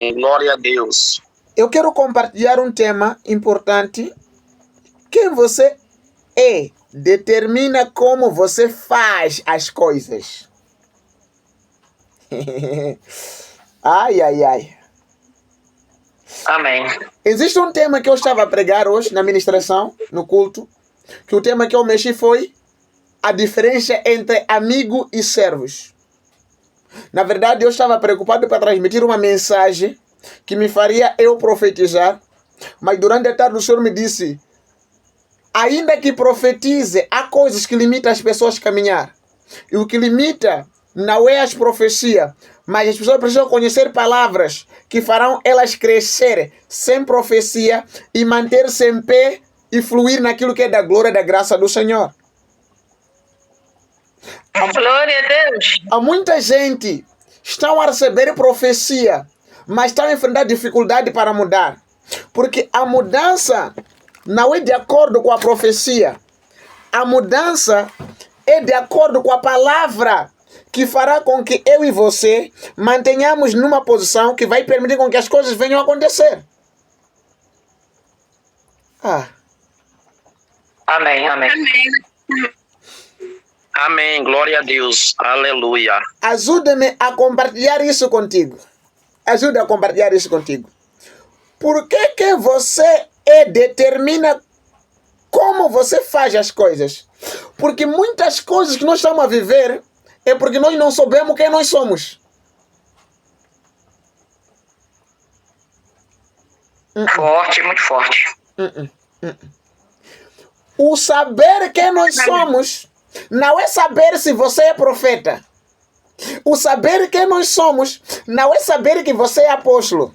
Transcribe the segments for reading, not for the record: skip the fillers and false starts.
Glória a Deus. Eu quero compartilhar um tema importante. Quem você é determina como você faz as coisas. Ai, ai, ai. Amém. Existe um tema que eu estava a pregar hoje na ministração, no culto, que o tema que eu mexi foi a diferença entre amigo e servos. Na verdade, eu estava preocupado para transmitir uma mensagem que me faria eu profetizar, mas durante a tarde o Senhor me disse: ainda que profetize, há coisas que limitam as pessoas a caminhar. E o que limita não é as profecias, mas as pessoas precisam conhecer palavras que farão elas crescer sem profecia e manter-se em pé e fluir naquilo que é da glória e da graça do Senhor. Glória a Deus. Há muita gente que estão a receber profecia, mas estão a enfrentar dificuldade para mudar. Porque a mudança não é de acordo com a profecia. A mudança é de acordo com a palavra que fará com que eu e você mantenhamos numa posição que vai permitir com que as coisas venham a acontecer. Amém, amém. Amém, glória a Deus. Aleluia. Ajuda-me a compartilhar isso contigo. Ajuda a compartilhar isso contigo. Por que você determina como você faz as coisas? Porque muitas coisas que nós estamos a viver é porque nós não sabemos quem nós somos. Forte, muito forte. O saber quem nós somos não é saber se você é profeta. O saber quem nós somos não é saber que você é apóstolo.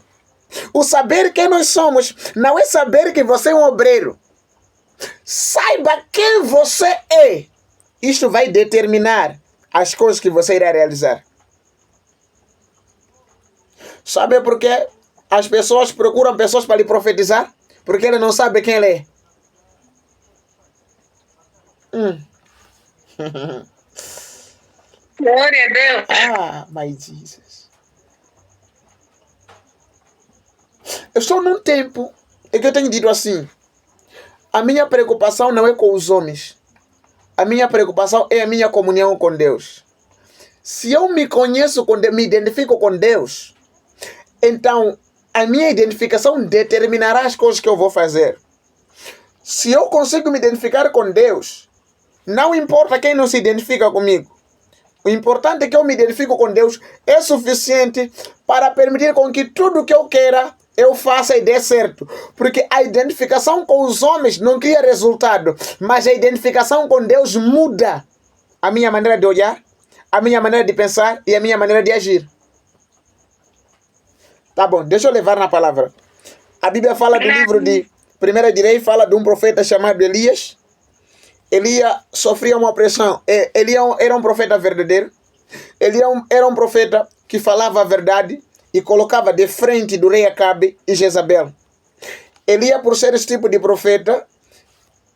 O saber quem nós somos não é saber que você é um obreiro. Saiba quem você é. Isto vai determinar as coisas que você irá realizar. Sabe por que as pessoas procuram pessoas para lhe profetizar? Porque ele não sabe quem ele é. Glória a Deus. Mas Jesus. Eu estou num tempo em que eu tenho dito assim: a minha preocupação não é com os homens. A minha preocupação é a minha comunhão com Deus. Se eu me conheço, me identifico com Deus, então a minha identificação determinará as coisas que eu vou fazer. Se eu consigo me identificar com Deus, não importa quem não se identifica comigo. O importante é que eu me identifico com Deus é suficiente para permitir com que tudo que eu queira eu faça e dê certo. Porque a identificação com os homens não cria resultado, mas a identificação com Deus muda a minha maneira de olhar, a minha maneira de pensar e a minha maneira de agir. Tá bom, deixa eu levar na palavra. A Bíblia fala do livro de 1 de Reis, fala de um profeta chamado Elias. Elias sofria uma opressão. Elias era um profeta verdadeiro. Elias era um profeta que falava a verdade e colocava de frente do rei Acabe e Jezabel. Elias, por ser esse tipo de profeta,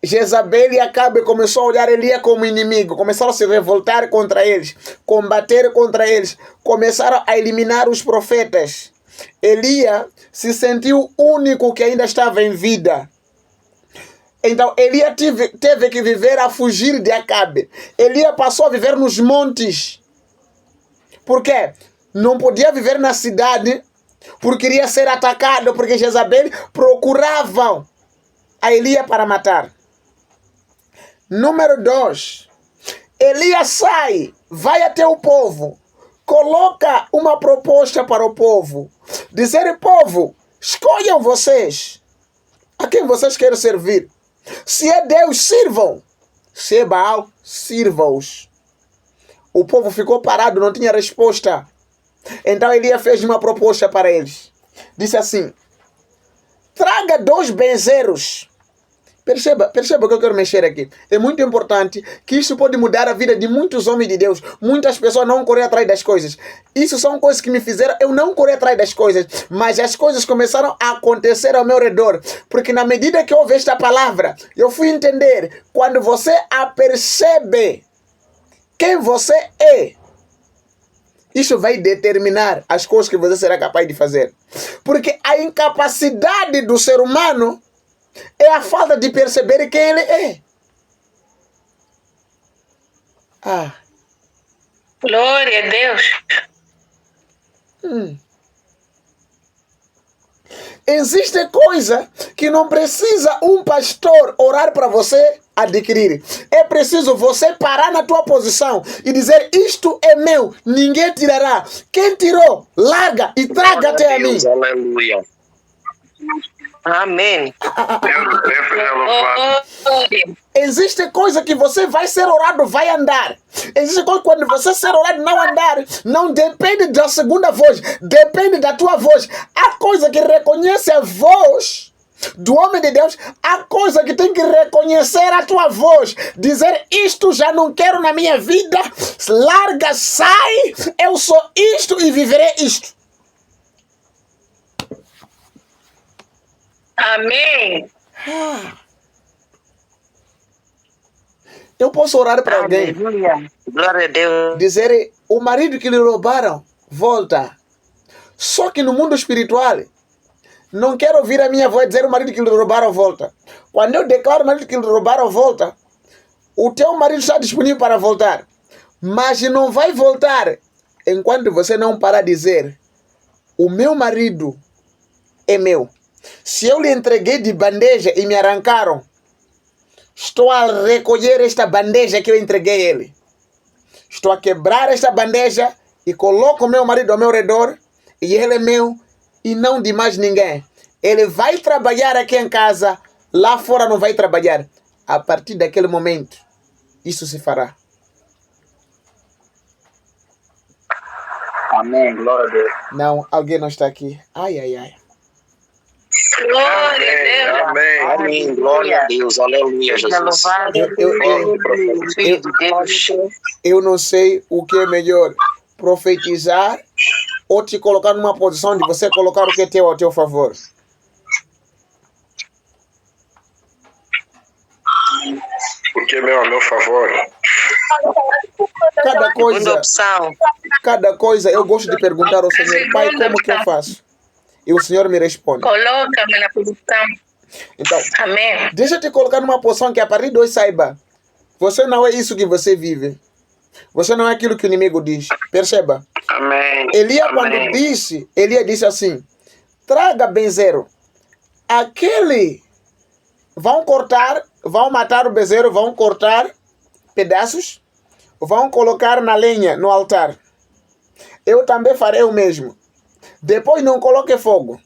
Jezabel e Acabe começou a olhar Elias como inimigo, começaram a se revoltar contra eles, combater contra eles, começaram a eliminar os profetas. Elias se sentiu o único que ainda estava em vida. Então Elias teve que viver a fugir de Acabe. Elias passou a viver nos montes. Por quê? Não podia viver na cidade porque iria ser atacado, porque Jezabel procuravam a Elias para matar. Número 2. Elias sai, vai até o povo, coloca uma proposta para o povo. Dizer: povo, escolham vocês a quem vocês querem servir. Se é Deus, sirvam. Se é Baal, sirvam-os. O povo ficou parado, não tinha resposta. Então Elias fez uma proposta para eles. Disse assim: traga 2 bezerros. Perceba o que eu quero mexer aqui. É muito importante que isso pode mudar a vida de muitos homens de Deus. Muitas pessoas não correm atrás das coisas. Isso são coisas que me fizeram eu não correr atrás das coisas. Mas as coisas começaram a acontecer ao meu redor. Porque na medida que eu ouvi esta palavra, eu fui entender. Quando você apercebe quem você é, Isso vai determinar as coisas que você será capaz de fazer. Porque a incapacidade do ser humano é a falta de perceber quem ele é. Glória a Deus. Existe coisa que não precisa um pastor orar para você adquirir. É preciso você parar na tua posição e dizer: isto é meu, ninguém tirará. Quem tirou, larga e traga até a mim. Aleluia. Amém. Existe coisa que você vai ser orado, vai andar. Existe coisa que quando você ser orado não andar, não depende da segunda voz, depende da tua voz. Há coisa que reconhece a voz do homem de Deus, há coisa que tem que reconhecer a tua voz, dizer: isto já não quero na minha vida, larga, sai, eu sou isto e viverei isto. Amém. Eu posso orar para alguém, Aleluia. Glória a Deus. dizer: o marido que lhe roubaram, volta. Só que no mundo espiritual, não quero ouvir a minha voz dizer: o marido que lhe roubaram, volta. Quando eu declaro o marido que lhe roubaram, volta, o teu marido está disponível para voltar. Mas não vai voltar enquanto você não parar de dizer: o meu marido é meu. Se eu lhe entreguei de bandeja e me arrancaram, estou a recolher esta bandeja que eu entreguei a ele. Estou a quebrar esta bandeja e coloco o meu marido ao meu redor, e ele é meu e não de mais ninguém. Ele vai trabalhar aqui em casa, lá fora não vai trabalhar. A partir daquele momento, isso se fará. Amém. Glória a Deus. Não, alguém não está aqui. Ai, ai, ai. Glória a Deus. Amém. Amém. Glória a Deus. Aleluia, Jesus. Eu não sei o que é melhor, profetizar ou te colocar numa posição de você colocar o que é teu ao teu favor. Porque meu a meu favor. Cada coisa eu gosto de perguntar ao Senhor: Pai, como que eu faço? E o Senhor me responde. Coloca-me na posição. Então, Amém. deixa eu te colocar numa posição que a partir de hoje saiba: você não é isso que você vive. Você não é aquilo que o inimigo diz. Perceba. Amém. Elias, quando disse, Elias disse assim: traga bezerro. Aquele vão cortar, vão matar o bezerro, vão cortar pedaços, vão colocar na lenha, no altar. Eu também farei o mesmo. Depois não coloque fogo.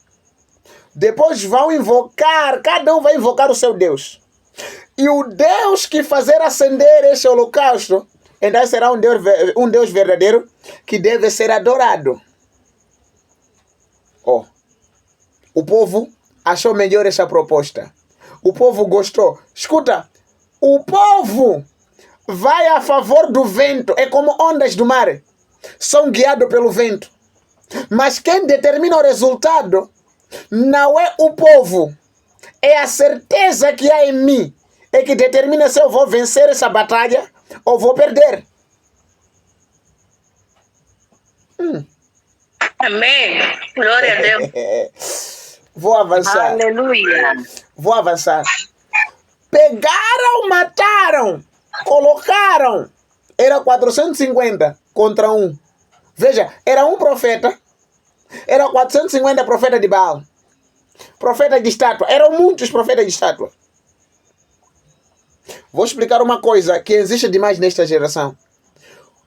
Depois vão invocar, cada um vai invocar o seu Deus. E o Deus que fazer acender este holocausto, então será um Deus verdadeiro que deve ser adorado. Oh. O povo achou melhor essa proposta. O povo gostou. Escuta, o povo vai a favor do vento. É como ondas do mar. São guiados pelo vento. Mas quem determina o resultado não é o povo. É a certeza que há em mim. É que determina se eu vou vencer essa batalha ou vou perder. Amém. Glória a Deus. Vou avançar. Aleluia. Vou avançar. Pegaram, mataram, colocaram. Era 450 contra 1. Veja, era um profeta. Era 450 profetas de Baal. Profetas de estátua. Eram muitos profetas de estátua. Vou explicar uma coisa que existe demais nesta geração.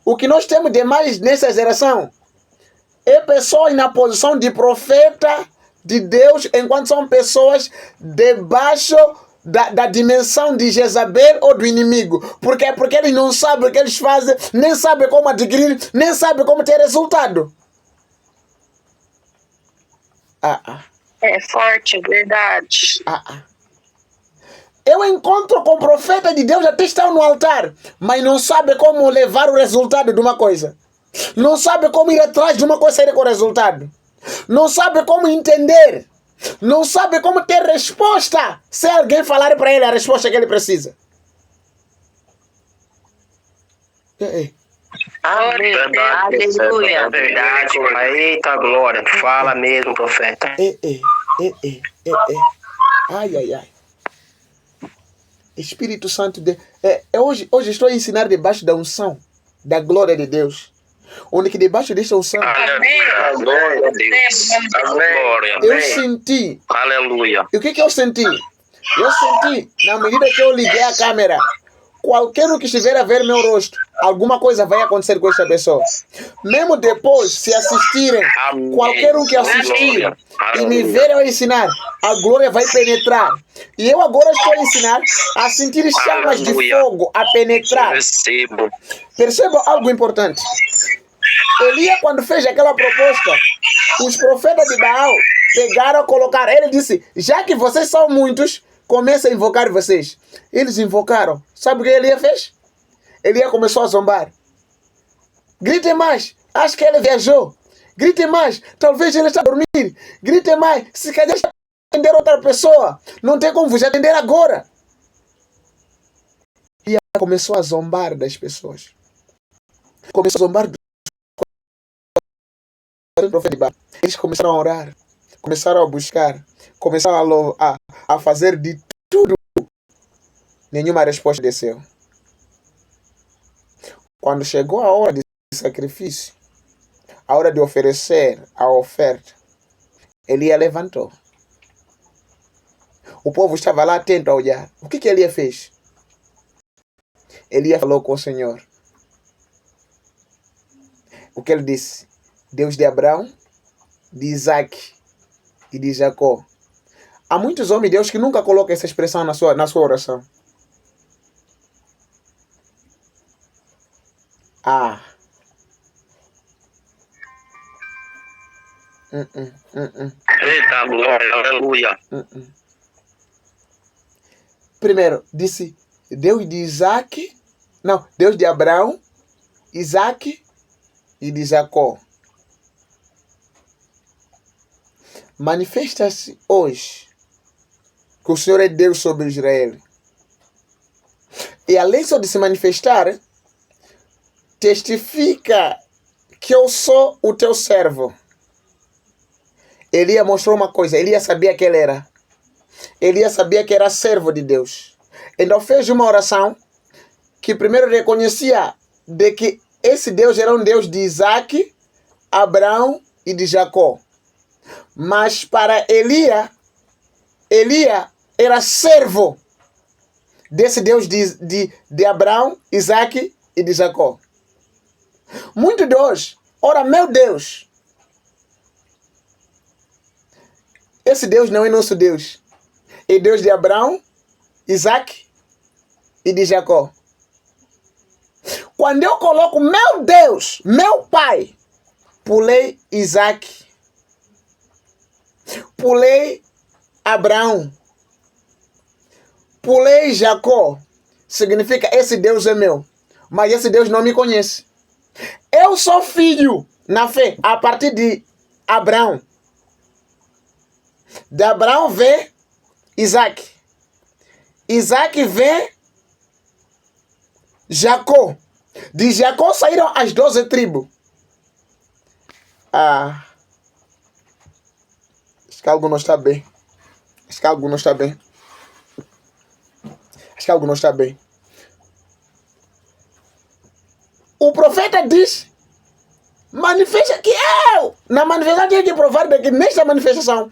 O que nós temos demais nessa geração é pessoas na posição de profeta de Deus, enquanto são pessoas debaixo da dimensão de Jezabel ou do inimigo. Por quê? Porque eles não sabem o que eles fazem, nem sabem como adquirir, nem sabem como ter resultado. É forte, verdade. Eu encontro com profeta de Deus, até estão no altar, mas não sabe como levar o resultado de uma coisa. Não sabe como ir atrás de uma coisa e sair com o resultado. Não sabe como entender. Não sabe como ter resposta se alguém falar para ele a resposta que ele precisa. Amém. Aleluia. Verdade, eita glória. Fala mesmo, profeta. Ai, ai, ai. Espírito Santo, hoje estou a ensinar debaixo da unção, da glória de Deus. Onde que debaixo desta unção, Glória a Deus. Glória. eu senti. Aleluia. E o que eu senti? Eu senti, na medida que eu liguei a câmera, qualquer um que estiver a ver meu rosto, alguma coisa vai acontecer com esta pessoa. Mesmo depois, se assistirem, qualquer um que assistir e me ver eu ensinar, a glória vai penetrar. E eu agora estou a ensinar a sentir chamas de fogo a penetrar. Recebo. Perceba algo importante. Elias, quando fez aquela proposta, os profetas de Baal pegaram, colocaram. Ele disse: já que vocês são muitos, comece a invocar vocês. Eles invocaram. Sabe o que Elias fez? Elias começou a zombar. Gritem mais. Acho que ele viajou. Gritem mais. Talvez ele está a dormir. Gritem mais. Se calhar está a atender outra pessoa. Não tem como vos atender agora. E começou a zombar das pessoas. Começou a zombar dos profetas. Eles começaram a orar. Começaram a buscar. Começaram a fazer de tudo. Nenhuma resposta desceu. Quando chegou a hora de sacrifício, a hora de oferecer a oferta, Elias levantou. O povo estava lá atento a olhar. O que Elias fez? Elias falou com o Senhor. O que ele disse? Deus de Abraão, de Isaac e de Jacó. Há muitos homens de Deus que nunca colocam essa expressão na sua oração. Eita glória. Aleluia. Primeiro, disse Deus de Isaac. Não, Deus de Abraão, Isaac e de Jacó. Manifesta-se hoje que o Senhor é Deus sobre Israel. E além só de se manifestar, testifica que eu sou o teu servo. Elias mostrou uma coisa. Elias sabia que ele era. Elias sabia que era servo de Deus. Então fez uma oração que primeiro reconhecia de que esse Deus era um Deus de Isaac, Abraão e de Jacó. Mas para Elias era servo desse Deus de Abraão, Isaac e de Jacó. Muito de hoje, ora, meu Deus, esse Deus não é nosso Deus. É Deus de Abraão, Isaac e de Jacó. Quando eu coloco meu Deus, meu Pai, pulei Isaac, pulei Abraão, pulei Jacó, significa esse Deus é meu, mas esse Deus não me conhece. Eu sou filho na fé a partir de Abraão. De Abraão vem Isaac. Isaac vem Jacó. De Jacó saíram as 12 tribos. Acho que algo não está bem. Acho que algo não está bem. Acho que algo não está bem. O profeta diz: manifesta que eu. Na manifestação tem que provar que nesta manifestação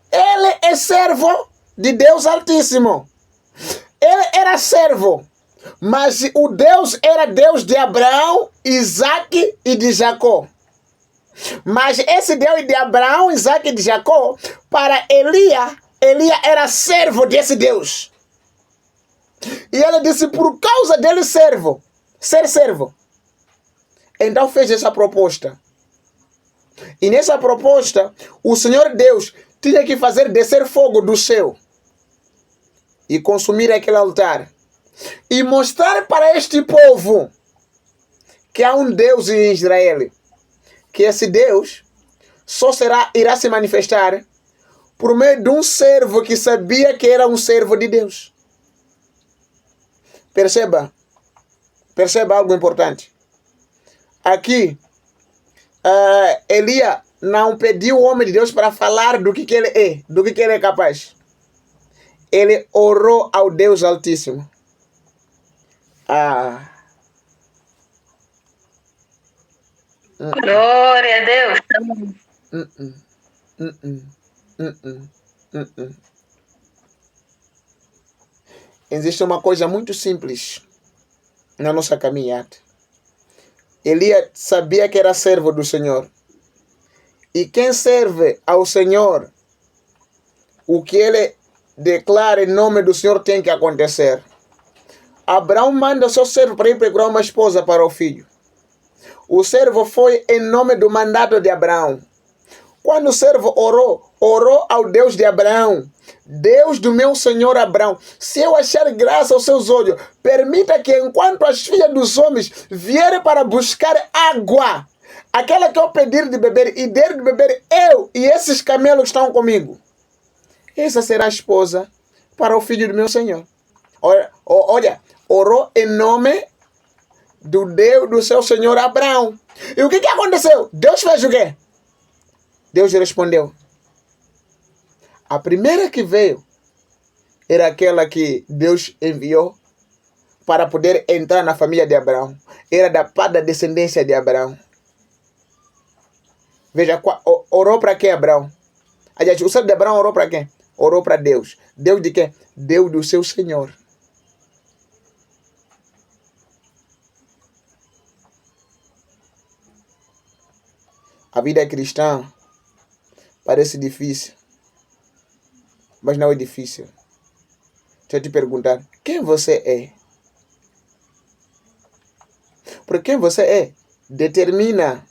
ele é servo de Deus Altíssimo. Ele era servo. Mas o Deus era Deus de Abraão, Isaac e de Jacó. Mas esse Deus de Abraão, Isaac e de Jacó, para Elias era servo desse Deus. E ele disse, por causa dele ser servo. Então fez essa proposta. E nessa proposta, o Senhor Deus tinha que fazer descer fogo do céu e consumir aquele altar. E mostrar para este povo que há um Deus em Israel. Que esse Deus só irá se manifestar por meio de um servo que sabia que era um servo de Deus. Perceba algo importante. aqui, Elias não pediu o homem de Deus para falar do que ele é, do que ele é capaz. Ele orou ao Deus Altíssimo. Glória a Deus. Existe uma coisa muito simples na nossa caminhada. Elias sabia que era servo do Senhor. E quem serve ao Senhor, o que ele declara em nome do Senhor tem que acontecer. Abraão manda seu servo para ir procurar uma esposa para o filho. O servo foi em nome do mandato de Abraão. Quando o servo orou ao Deus de Abraão. Deus do meu senhor Abraão, se eu achar graça aos seus olhos, permita que enquanto as filhas dos homens vierem para buscar água, aquela que eu pedir de beber e der de beber eu e esses camelos que estão comigo, essa será a esposa para o filho do meu senhor. Olha, orou em nome do Deus do seu senhor Abraão. E o que aconteceu? Deus fez o quê? Deus respondeu. A primeira que veio era aquela que Deus enviou para poder entrar na família de Abraão. Era da descendência de Abraão. Veja, orou para quem Abraão? Aliás, o servo de Abraão orou para quem? Orou para Deus. Deus de quem? Deus do seu Senhor. A vida cristã parece difícil. Mas não é difícil. Deixa eu te perguntar, quem você é? Porque quem você é determina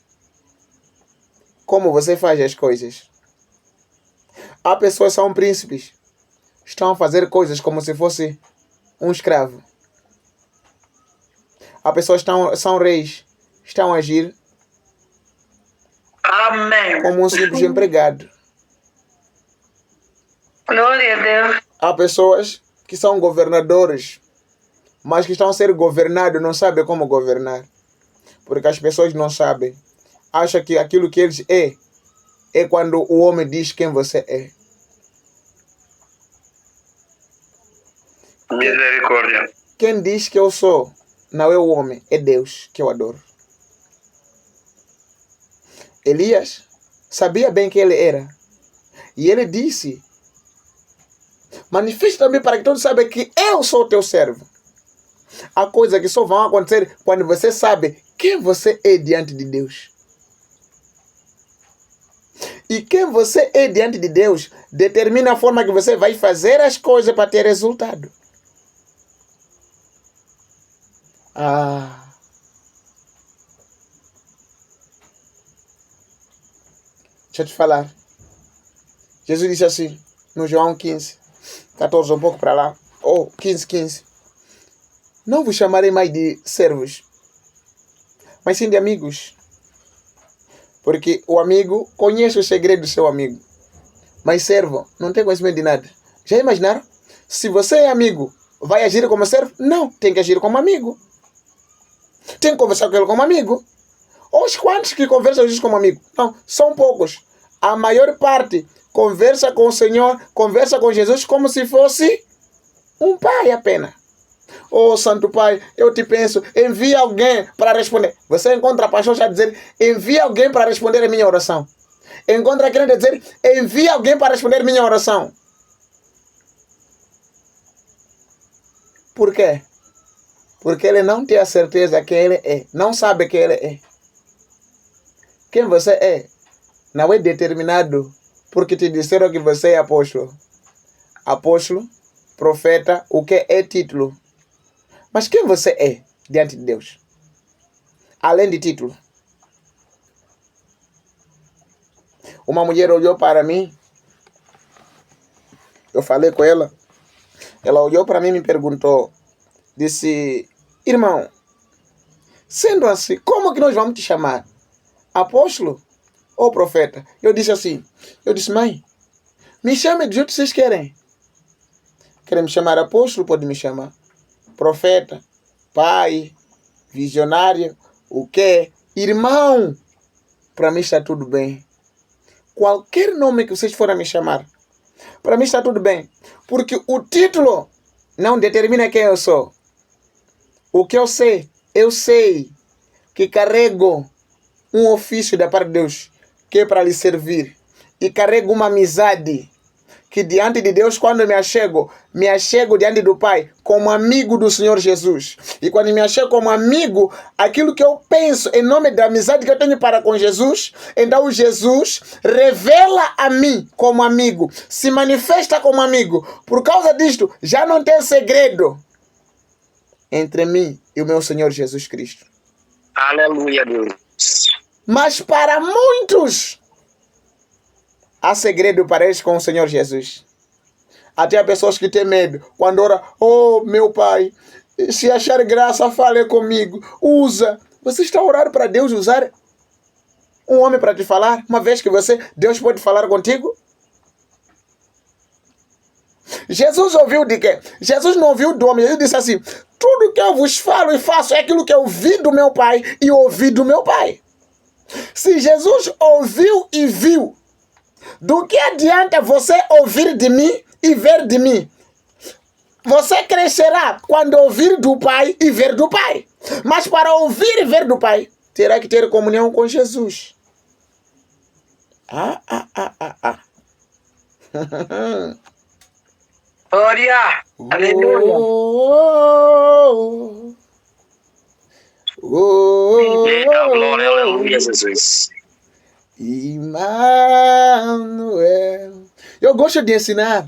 como você faz as coisas. Há pessoas que são príncipes, estão a fazer coisas como se fosse um escravo. Há pessoas que são reis, estão a agir Amém. como um simples empregado. Glória a Deus. Há pessoas que são governadores, mas que estão a ser governados, não sabem como governar. Porque as pessoas não sabem. Acham que aquilo que eles é quando o homem diz quem você é. Misericórdia. Quem diz que eu sou não é o homem, é Deus que eu adoro. Elias sabia bem quem ele era. E ele disse: manifesta-me para que todos saibam que eu sou teu servo. Há coisas que só vão acontecer quando você sabe quem você é diante de Deus. E quem você é diante de Deus determina a forma que você vai fazer as coisas para ter resultado. Deixa eu te falar. Jesus disse assim, no João 15, 14, um pouco para lá, 15. Não vos chamarei mais de servos, mas sim de amigos. Porque o amigo conhece o segredo do seu amigo. Mas servo não tem conhecimento de nada. Já imaginaram? Se você é amigo, vai agir como servo? Não, tem que agir como amigo. Tem que conversar com ele como amigo. Os quantos que conversam Jesus como amigo? Não, são poucos. A maior parte conversa com o Senhor, conversa com Jesus como se fosse um pai apenas. Oh, Santo Pai, eu te penso, envia alguém para responder. Você encontra pastores já dizer, envia alguém para responder a minha oração. Encontra crente a dizer, envia alguém para responder a minha oração. Por quê? Porque ele não tem a certeza que ele é. Não sabe que ele é. Quem você é não é determinado porque te disseram que você é apóstolo. Apóstolo, profeta, o que é título. Mas quem você é diante de Deus? Além de título. Uma mulher olhou para mim. Eu falei com ela. Ela olhou para mim e me perguntou. Disse, irmão, sendo assim, como que nós vamos te chamar? Apóstolo ou profeta? Eu disse assim. Eu disse, mãe, me chame do jeito que vocês querem. Querem me chamar apóstolo? Pode me chamar. Profeta, pai, visionário, o que Irmão, para mim está tudo bem. Qualquer nome que vocês forem me chamar, para mim está tudo bem. Porque o título não determina quem eu sou. O que eu sei que carrego um ofício da parte de Deus, que é para lhe servir. E carrego uma amizade que diante de Deus, quando me achego diante do Pai como amigo do Senhor Jesus. E quando me achego como amigo, aquilo que eu penso em nome da amizade que eu tenho para com Jesus, então Jesus revela a mim como amigo, se manifesta como amigo. Por causa disto, já não tem segredo entre mim e o meu Senhor Jesus Cristo. Aleluia, Deus. Mas para muitos, há segredo para eles com o Senhor Jesus. Até há pessoas que têm medo. Quando oram, oh meu Pai, se achar graça, fale comigo. Usa. Você está orando para Deus usar um homem para te falar? Uma vez que Deus pode falar contigo? Jesus ouviu de quê? Jesus não ouviu do homem. Ele disse assim, tudo que eu vos falo e faço é aquilo que eu vi do meu Pai e ouvi do meu Pai. Se Jesus ouviu e viu, do que adianta você ouvir de mim e ver de mim? Você crescerá quando ouvir do Pai e ver do Pai. Mas para ouvir e ver do Pai, terá que ter comunhão com Jesus. Glória! Aleluia! Eita, glória, aleluia, Jesus. Emmanuel. Eu gosto de ensinar.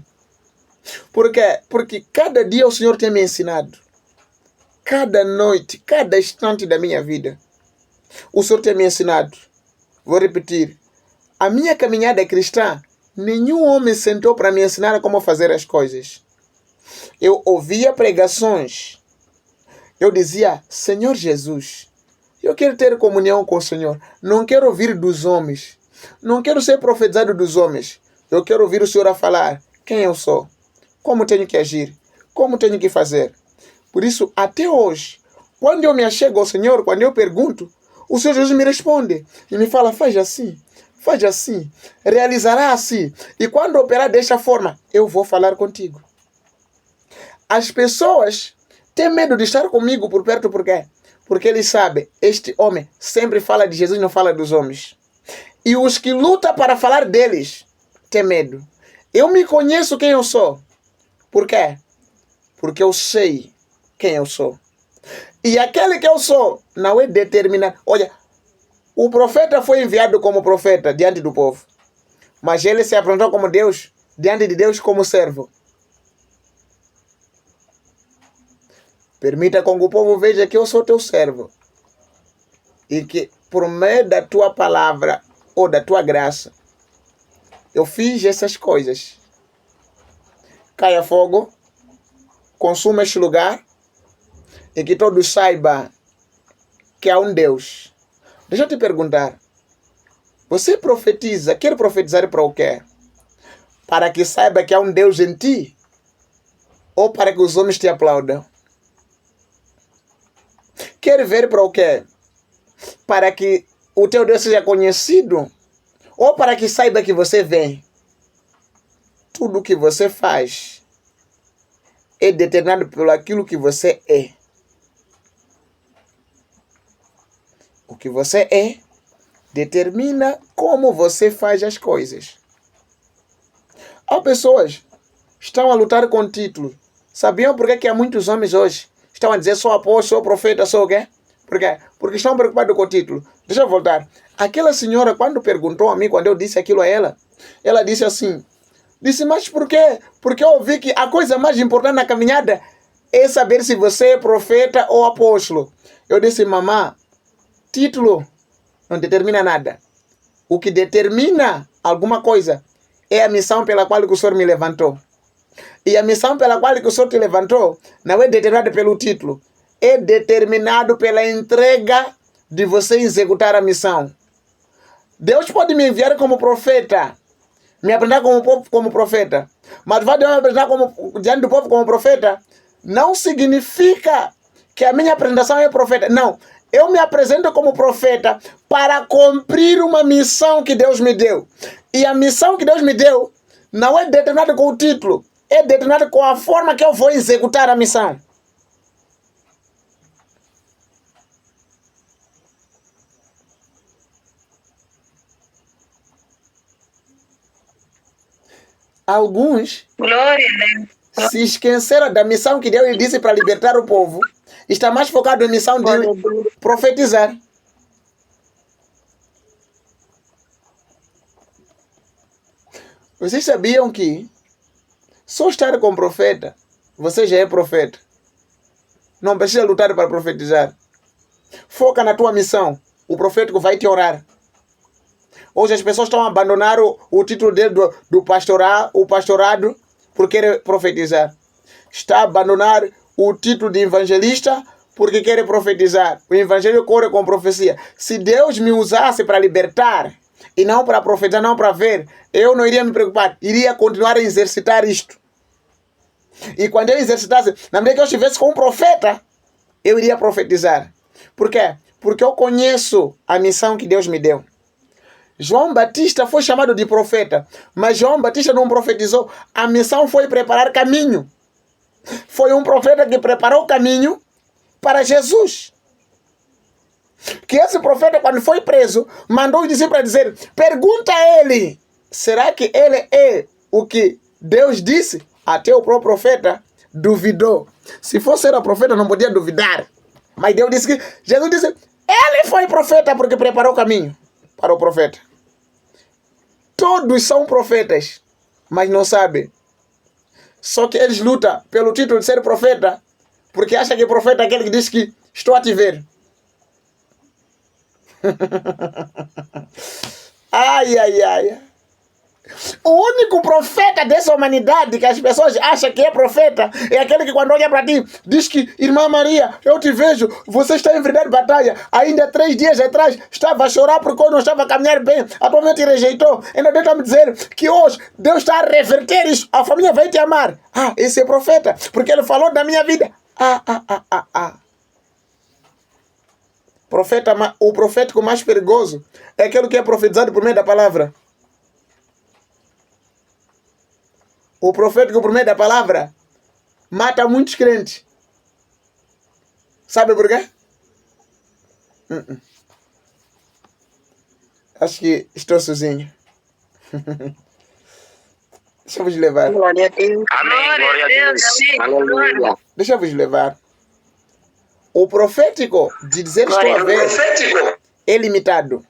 Por quê? Porque cada dia o Senhor tem me ensinado. Cada noite, cada instante da minha vida, o Senhor tem me ensinado. Vou repetir. A minha caminhada cristã, nenhum homem sentou para me ensinar como fazer as coisas. Eu ouvia pregações. Eu dizia, Senhor Jesus, eu quero ter comunhão com o Senhor. Não quero ouvir dos homens. Não quero ser profetizado dos homens. Eu quero ouvir o Senhor a falar quem eu sou. Como tenho que agir. Como tenho que fazer. Por isso, até hoje, quando eu me achego ao Senhor, quando eu pergunto, o Senhor Jesus me responde. E me fala, faz assim. Faz assim. Realizará assim. E quando operar desta forma, eu vou falar contigo. As pessoas têm medo de estar comigo por perto, por quê? Porque eles sabem, este homem sempre fala de Jesus, não fala dos homens. E os que lutam para falar deles têm medo. Eu me conheço quem eu sou. Por quê? Porque eu sei quem eu sou. E aquele que eu sou não é determinado. Olha, o profeta foi enviado como profeta diante do povo. Mas ele se apresentou como Deus, diante de Deus como servo. Permita com que o povo veja que eu sou teu servo. E que por meio da tua palavra ou da tua graça, eu fiz essas coisas. Caia fogo, consuma este lugar e que todos saibam que há um Deus. Deixa eu te perguntar. Você profetiza, quer profetizar para o quê? Para que saiba que há um Deus em ti? Ou para que os homens te aplaudam? Quer ver para o quê? Para que o teu Deus seja conhecido? Ou para que saiba que você vem? Tudo o que você faz é determinado pelo aquilo que você é. O que você é determina como você faz as coisas. Há pessoas que estão a lutar com títulos. Sabiam por que há muitos homens hoje estão a dizer sou apóstolo, sou profeta, sou o quê? Por quê? Porque estão preocupados com o título. Deixa eu voltar. Aquela senhora, quando perguntou a mim, quando eu disse aquilo a ela, ela disse assim, mas por quê? Porque eu ouvi que a coisa mais importante na caminhada é saber se você é profeta ou apóstolo. Eu disse, mamã, título não determina nada. O que determina alguma coisa é a missão pela qual o Senhor me levantou. E a missão pela qual o Senhor te levantou não é determinada pelo título. É determinado pela entrega de você executar a missão. Deus pode me enviar como profeta, me apresentar como profeta. Mas vai me apresentar diante do povo como profeta, não significa que a minha apresentação é profeta. Não. eu me apresento como profeta para cumprir uma missão que Deus me deu. E a missão que Deus me deu não é determinada com o título, é determinada com a forma que eu vou executar a missão. Alguns Glória a Deus. se esqueceram da missão que Deus lhe disse para libertar o povo. Está mais focado na missão de profetizar. Vocês sabiam que só estar com profeta, você já é profeta. Não precisa lutar para profetizar. Foca na tua missão. O profético vai te orar. Hoje as pessoas estão a abandonar o título dele do pastorado porque querem profetizar. Está a abandonar o título de evangelista porque querem profetizar. O evangelho corre com profecia. Se Deus me usasse para libertar e não para profetizar, não para ver, eu não iria me preocupar. Iria continuar a exercitar isto. E quando eu exercitasse, na medida que eu estivesse com um profeta, eu iria profetizar. Por quê? Porque eu conheço a missão que Deus me deu. João Batista foi chamado de profeta, mas João Batista não profetizou. A missão foi preparar caminho. Foi um profeta que preparou o caminho para Jesus. Que esse profeta, quando foi preso, mandou os discípulos dizer: pergunta a ele, será que ele é o que Deus disse? Até o próprio profeta duvidou. Se fosse era profeta, não podia duvidar. Mas Deus disse que, Jesus disse, ele foi profeta porque preparou o caminho para o profeta. Todos são profetas, mas não sabem. Só que eles lutam pelo título de ser profeta, porque acham que profeta é aquele que diz que estou a te ver. Ai, ai, ai. O único profeta dessa humanidade que as pessoas acham que é profeta é aquele que quando olha para ti diz que, irmã Maria, eu te vejo, você está em verdade batalha. Ainda 3 dias atrás estava a chorar porque eu não estava a caminhar bem, atualmente te rejeitou. Ainda Deus está me dizer que hoje Deus está a reverter isso, a família vai te amar. Ah, esse é profeta, porque ele falou da minha vida. O profético mais perigoso é aquele que é profetizado por meio da palavra. O profético por meio da palavra mata muitos crentes. Sabe por quê? Acho que estou sozinho. Deixa eu vos levar. Glória a Deus. Amém. Glória a Deus. Aleluia. Deixa eu vos levar. O profético de dizer estou a ver é limitado.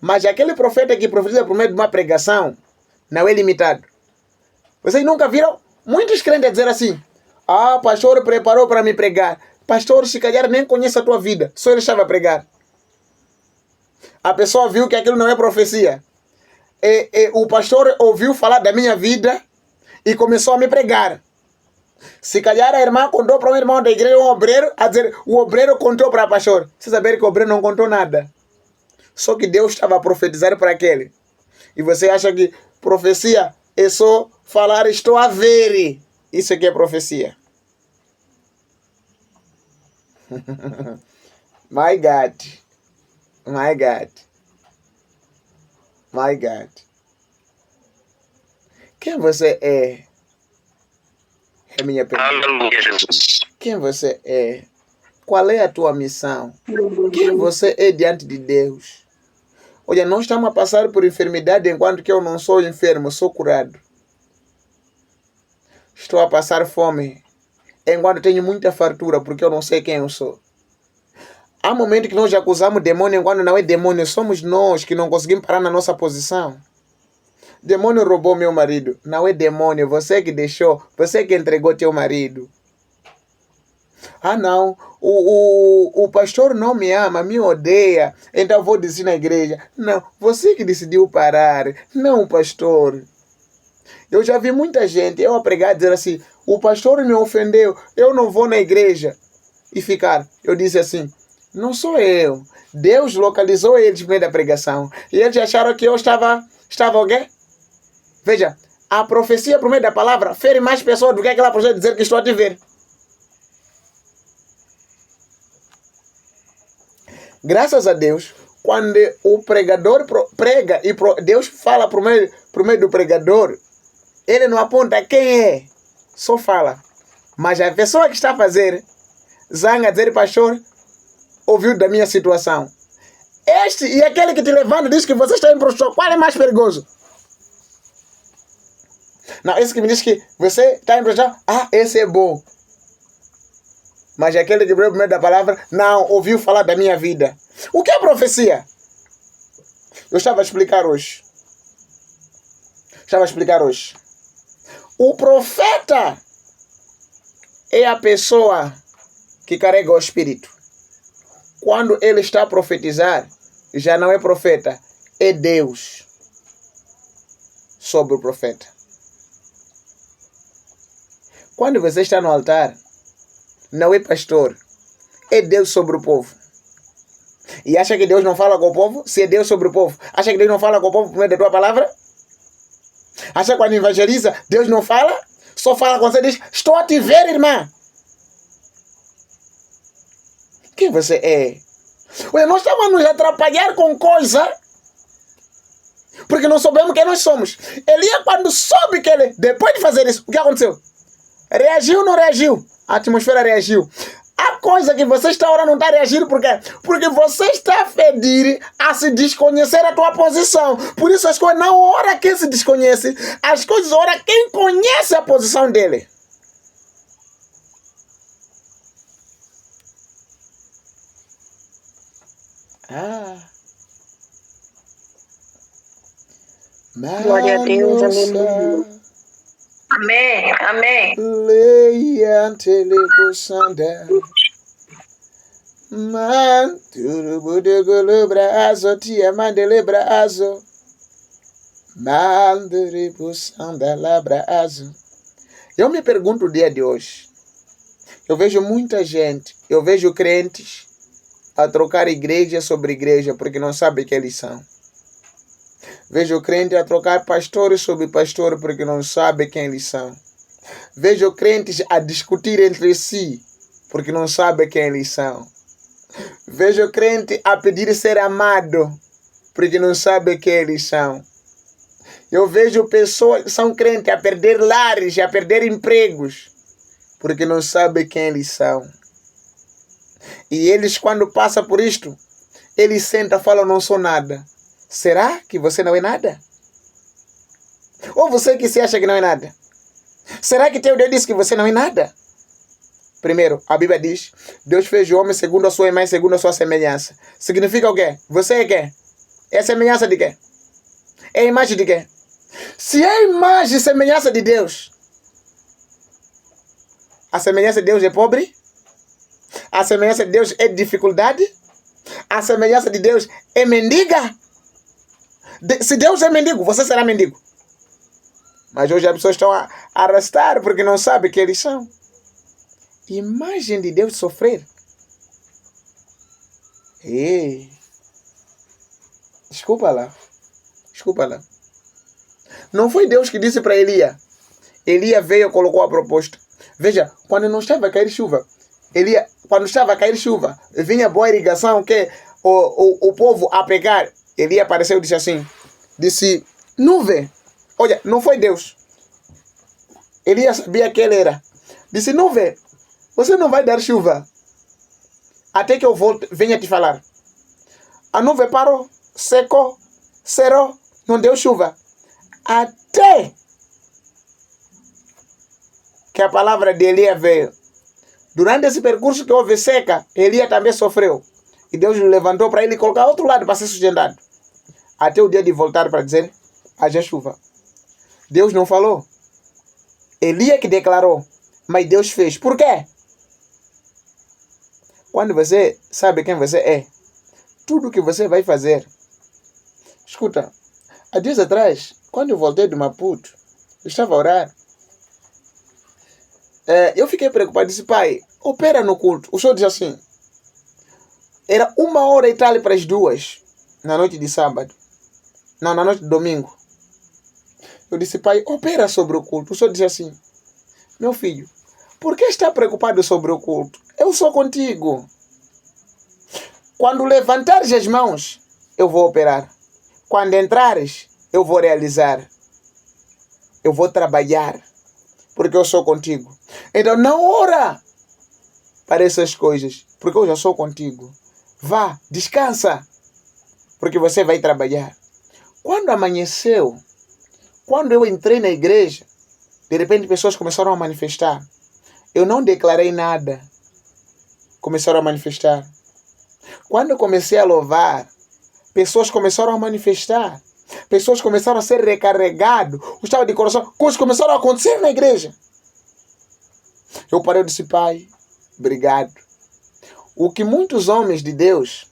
Mas aquele profeta que profetiza por meio de uma pregação não é limitado. Vocês nunca viram muitos crentes dizer assim: ah, pastor preparou para me pregar. Pastor, se calhar nem conhece a tua vida, só ele estava a pregar. A pessoa viu que aquilo não é profecia. O pastor ouviu falar da minha vida e começou a me pregar. Se calhar a irmã contou para um irmão da igreja, um obreiro, a dizer, o obreiro contou para o pastor. Você saber que o obreiro não contou nada. Só que Deus estava a profetizar para aquele. E você acha que profecia é só falar estou a ver. Isso aqui é profecia. My God. My God. My God. Quem você é? É minha pergunta. Aleluia, Jesus. Quem você é? Qual é a tua missão? Quem você é diante de Deus? Olha, nós estamos a passar por enfermidade enquanto que eu não sou enfermo, sou curado. Estou a passar fome enquanto tenho muita fartura, porque eu não sei quem eu sou. Há momentos que nós acusamos demônio enquanto não é demônio, somos nós que não conseguimos parar na nossa posição. Demônio roubou meu marido. Não é demônio, você que deixou, você que entregou teu marido. Ah não, o pastor não me ama, me odeia, então vou dizer na igreja. Não, você que decidiu parar, não o pastor. Eu já vi muita gente, eu a pregar, dizer assim, o pastor me ofendeu, eu não vou na igreja. E ficar, eu disse assim, não sou eu. Deus localizou eles no meio da pregação. E eles acharam que eu estava o quê? Veja, a profecia por meio da palavra fere mais pessoas do que aquela profecia dizer que estou a te ver. Graças a Deus, quando o pregador prega e Deus fala por meio do pregador, ele não aponta quem é, só fala. Mas a pessoa que está a fazer, zanga dizer, pastor, ouviu da minha situação. Este e aquele que te levanta diz que você está em prostituição. Qual é mais perigoso? Não, esse que me diz que você está em prostituição, esse é bom. Mas aquele que veio por meio da palavra, não, ouviu falar da minha vida. O que é profecia? Eu estava a explicar hoje. O profeta é a pessoa que carrega o Espírito. Quando ele está a profetizar, já não é profeta, é Deus sobre o profeta. Quando você está no altar, não é pastor, é Deus sobre o povo. E acha que Deus não fala com o povo? Se é Deus sobre o povo, acha que Deus não fala com o povo por meio da tua palavra? Acha que quando evangeliza, Deus não fala? Só fala quando você diz, estou a te ver, irmã. Quem você é? Olha, nós estamos a nos atrapalhar com coisa porque não sabemos quem nós somos. Elias, quando soube que ele, depois de fazer isso, o que aconteceu? Reagiu ou não reagiu? A atmosfera reagiu. A coisa que você está agora não está reagindo, por quê? Porque você está a pedir a se desconhecer a tua posição. Por isso as coisas não ora quem se desconhece, as coisas ora quem conhece a posição dele. Glória a Deus, aleluia. Amém, amém. Leia telebussanda. Man, turubudugulu brazo, tia mandele brazo. Mandiribussanda la brazo. Eu me pergunto o dia de hoje. Eu vejo muita gente, eu vejo crentes a trocar igreja sobre igreja porque não sabem quem eles são. Vejo crentes a trocar pastores sobre pastores porque não sabem quem eles são. Vejo crentes a discutir entre si porque não sabem quem eles são. Vejo crente a pedir ser amado porque não sabem quem eles são. Eu vejo pessoas que são crentes a perder lares, a perder empregos porque não sabem quem eles são. E eles, quando passam por isto, eles sentam e falam, não sou nada. Será que você não é nada? Ou você que se acha que não é nada? Será que teu Deus disse que você não é nada? Primeiro, a Bíblia diz, Deus fez o homem segundo a sua imagem, segundo a sua semelhança. Significa o quê? Você é quê? É a semelhança de quê? É a imagem de quê? Se é a imagem e semelhança de Deus, a semelhança de Deus é pobre? A semelhança de Deus é dificuldade? A semelhança de Deus é mendiga? Se Deus é mendigo, você será mendigo. Mas hoje as pessoas estão a arrastar porque não sabem quem eles são. Imagem de Deus sofrer. Ei. Desculpa lá. Não foi Deus que disse para Elias. Elias veio e colocou a proposta. Veja, quando não estava a cair chuva, quando estava a cair chuva, vinha boa irrigação, que o povo a pegar, Elias apareceu e disse assim, nuvem, olha, não foi Deus. Elias sabia que ele era. Disse, nuvem, você não vai dar chuva até que eu volte, venha te falar. A nuvem parou, secou, cerrou, não deu chuva. Até que a palavra de Elias veio. Durante esse percurso que houve seca, Elias também sofreu. E Deus o levantou para ele colocar outro lado para ser sustentado. Até o dia de voltar para dizer, haja chuva. Deus não falou. Elias que declarou. Mas Deus fez. Por quê? Quando você sabe quem você é, tudo que você vai fazer. Escuta, há dias atrás, quando eu voltei de Maputo, eu estava a orar. Eu fiquei preocupado, disse, pai, opera no culto. O senhor disse assim, era 1h para as 2, na noite de sábado. Não, na noite de domingo. Eu disse, pai, opera sobre o culto. O senhor disse assim, meu filho, por que está preocupado sobre o culto? Eu sou contigo. Quando levantares as mãos, eu vou operar. Quando entrares, eu vou realizar. Eu vou trabalhar. Porque eu sou contigo. Então não ora para essas coisas. Porque eu já sou contigo. Vá, descansa. Porque você vai trabalhar. Quando amanheceu, quando eu entrei na igreja, de repente pessoas começaram a manifestar. Eu não declarei nada. Começaram a manifestar. Quando eu comecei a louvar, pessoas começaram a manifestar. Pessoas começaram a ser recarregadas. O estado de coração, coisas começaram a acontecer na igreja. Eu parei e disse, Pai, obrigado. O que muitos homens de Deus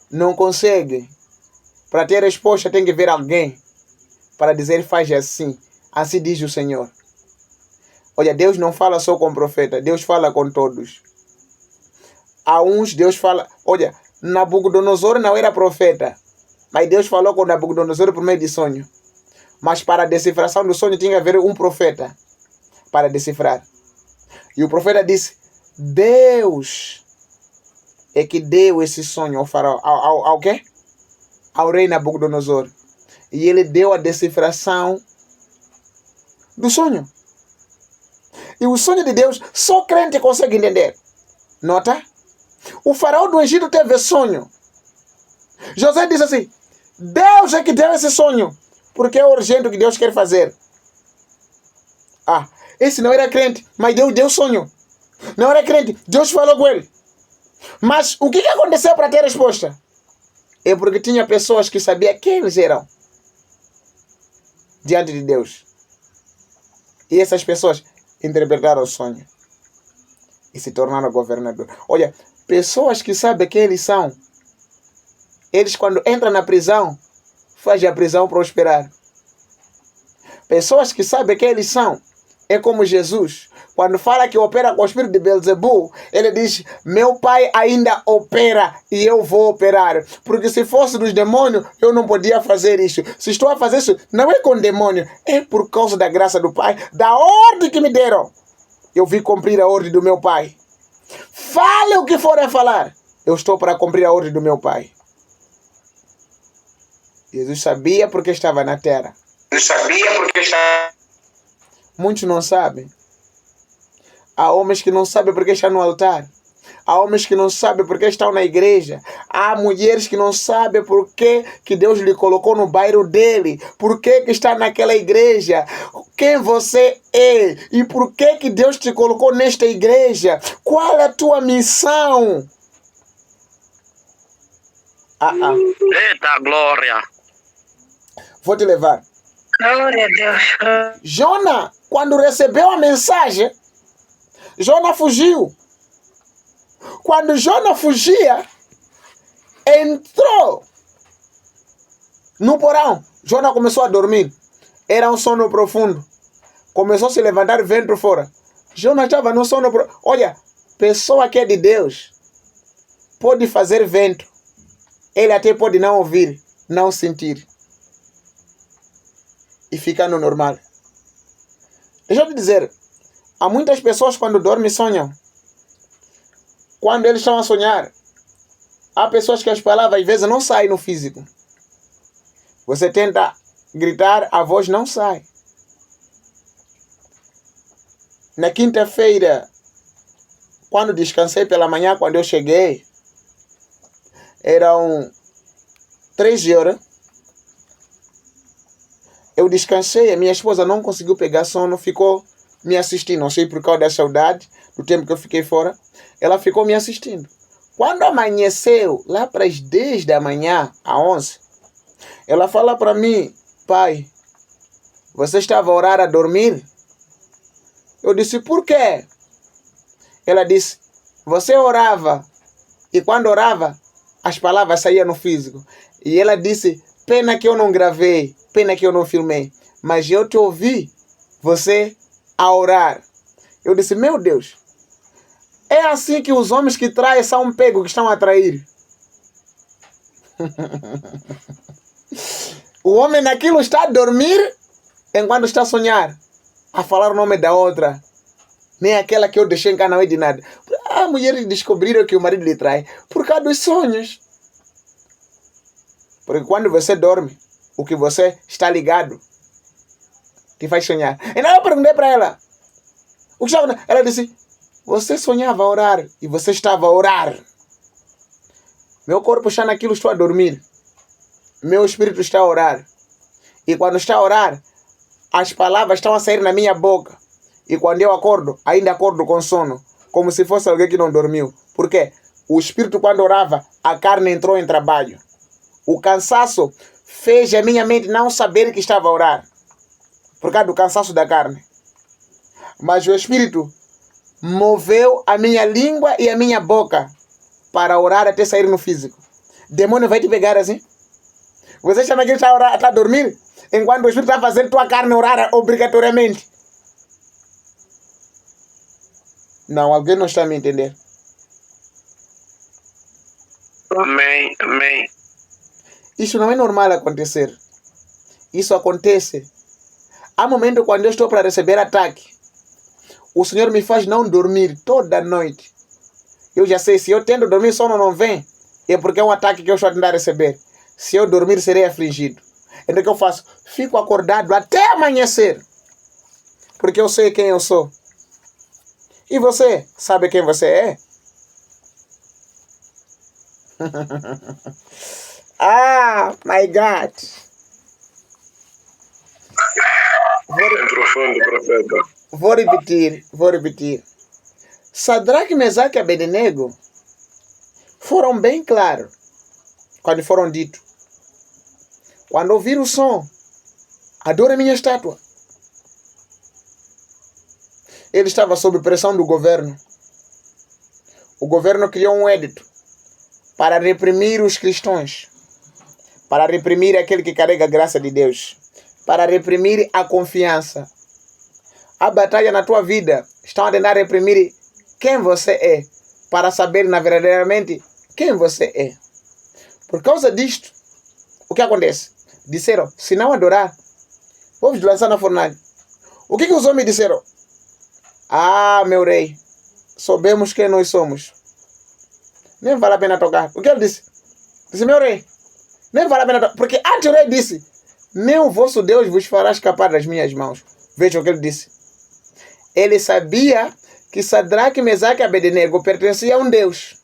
não conseguem, para ter resposta tem que ver alguém para dizer, faz assim. Assim diz o Senhor. Olha, Deus não fala só com o profeta, Deus fala com todos. A uns Deus fala... Olha, Nabucodonosor não era profeta, mas Deus falou com Nabucodonosor por meio de sonho. Mas para a decifração do sonho tinha que haver um profeta para decifrar. E o profeta disse, Deus é que deu esse sonho ao faraó. Ao quê? Ao rei Nabucodonosor. E ele deu a decifração do sonho. E o sonho de Deus só crente consegue entender. Nota? O faraó do Egito teve sonho. José disse assim, Deus é que deu esse sonho. Porque é urgente o que Deus quer fazer. Esse não era crente, mas Deus deu sonho. Não era crente, Deus falou com ele. Mas o que aconteceu para ter resposta? É porque tinha pessoas que sabiam quem eles eram diante de Deus. E essas pessoas interpretaram o sonho e se tornaram governador. Olha, pessoas que sabem quem eles são, eles quando entram na prisão, fazem a prisão prosperar. Pessoas que sabem quem eles são, é como Jesus. Quando fala que opera com o espírito de Belzebu, ele diz, meu pai ainda opera e eu vou operar. Porque se fosse dos demônios, eu não podia fazer isso. Se estou a fazer isso, não é com demônio, é por causa da graça do Pai, da ordem que me deram. Eu vim cumprir a ordem do meu Pai. Fale o que for a falar. Eu estou para cumprir a ordem do meu Pai. Jesus sabia porque estava na terra. Muitos não sabem. Há homens que não sabem porque estão no altar. Há homens que não sabem porque estão na igreja. Há mulheres que não sabem por que Deus lhe colocou no bairro dele. Por que está naquela igreja. Quem você é. E por que Deus te colocou nesta igreja. Qual é a tua missão. Eita glória. Vou te levar. Glória a Deus. Jona, quando recebeu a mensagem, Jona fugiu. Quando Jona fugia, entrou no porão. Jona começou a dormir. Era um sono profundo. Começou a se levantar vento fora. Jona estava no sono profundo. Olha, pessoa que é de Deus pode fazer vento. Ele até pode não ouvir, não sentir. E ficar no normal. Deixa eu te dizer. Há muitas pessoas quando dormem sonham. Quando eles estão a sonhar, há pessoas que as palavras às vezes não saem no físico. Você tenta gritar, a voz não sai. Na quinta-feira, quando descansei pela manhã, quando eu cheguei, eram 3 horas. Eu descansei, a minha esposa não conseguiu pegar sono, ficou me assistindo. Não sei por causa da saudade, do tempo que eu fiquei fora. Ela ficou me assistindo. Quando amanheceu, lá para as 10 da manhã, às 11, ela fala para mim, pai, você estava a orar a dormir? Eu disse, por quê? Ela disse, você orava, e quando orava, as palavras saíam no físico. E ela disse, pena que eu não gravei, pena que eu não filmei, mas eu te ouvi, você a orar. Eu disse, meu Deus, é assim que os homens que traem são pegos, que estão a trair. O homem naquilo está a dormir, enquanto está a sonhar, a falar o nome da outra. Nem aquela que eu deixei em Canaã de nada. Há mulheres que descobriram que o marido lhe trai por causa dos sonhos. Porque quando você dorme, o que você está ligado te faz sonhar. Então eu perguntei para ela, o que estava? Ela disse, você sonhava a orar e você estava a orar. Meu corpo está naquilo, estou a dormir. Meu espírito está a orar. E quando está a orar, as palavras estão a sair na minha boca. E quando eu acordo, ainda acordo com sono. Como se fosse alguém que não dormiu. Por quê? O espírito, quando orava, a carne entrou em trabalho. O cansaço fez a minha mente não saber que estava a orar. Por causa do cansaço da carne. Mas o espírito moveu a minha língua e a minha boca para orar até sair no físico. Demônio vai te pegar assim. Você chama que está a dormir, enquanto o espírito está fazendo tua carne orar obrigatoriamente. Não, alguém não está a me entender. Amém, amém. Isso não é normal acontecer. Isso acontece. Há momentos quando eu estou para receber ataque. O Senhor me faz não dormir toda noite. Eu já sei, se eu tento dormir, sono não vem. É porque é um ataque que eu estou a tentar receber. Se eu dormir, serei afligido. Então o que eu faço? Fico acordado até amanhecer. Porque eu sei quem eu sou. E você sabe quem você é? Ah, my God. É profundo, profeta. Vou repetir. Sadraque, Mesaque e Abednego foram bem claros quando foram ditos. Quando ouvir o som, adore a minha estátua. Ele estava sob pressão do governo. O governo criou um edito para reprimir os cristãos, para reprimir aquele que carrega a graça de Deus, para reprimir a confiança. A batalha na tua vida estão a tentar reprimir quem você é, para saber verdadeiramente quem você é. Por causa disto, o que acontece? Disseram, se não adorar, vamos lançar na fornalha. O que os homens disseram? Ah, meu rei, soubemos quem nós somos. Nem vale a pena tocar. O que ele disse? Disse, meu rei, nem vale a pena tocar. Porque antes o rei disse, nem o vosso Deus vos fará escapar das minhas mãos. Veja o que ele disse. Ele sabia que Sadraque, Mesaque e Abednego pertenciam a um Deus.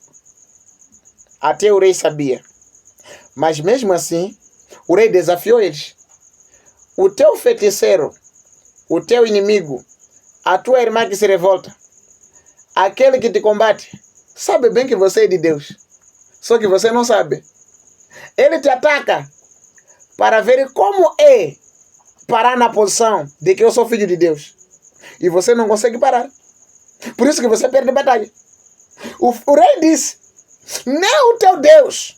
Até o rei sabia. Mas mesmo assim, o rei desafiou eles. O teu feiticeiro, o teu inimigo, a tua irmã que se revolta, aquele que te combate, sabe bem que você é de Deus. Só que você não sabe. Ele te ataca para ver como é parar na posição de que eu sou filho de Deus. E você não consegue parar. Por isso que você perde a batalha. O rei disse, nem o teu Deus